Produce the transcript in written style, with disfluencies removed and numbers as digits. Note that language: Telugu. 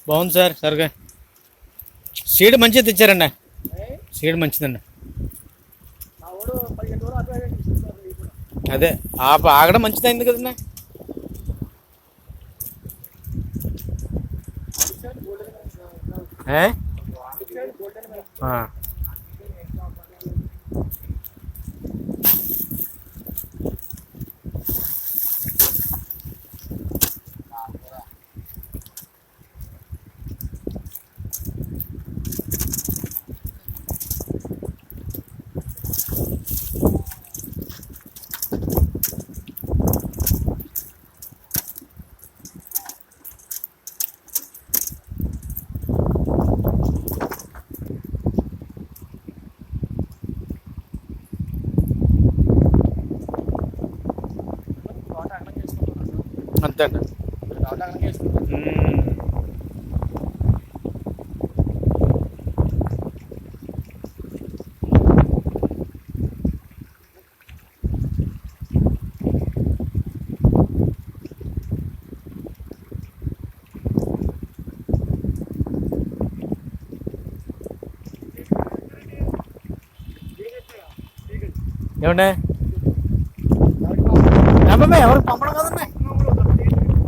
బాగుంది సార్ సరిగా సీడ్ మంచిది తెచ్చారండి. సీడ్ మంచిదండి. అదే ఆగడం మంచిదైంది కదండి. అంతే అండి. ఏమండి అబ్బాయి ఎవరికి పంపడం కదండి.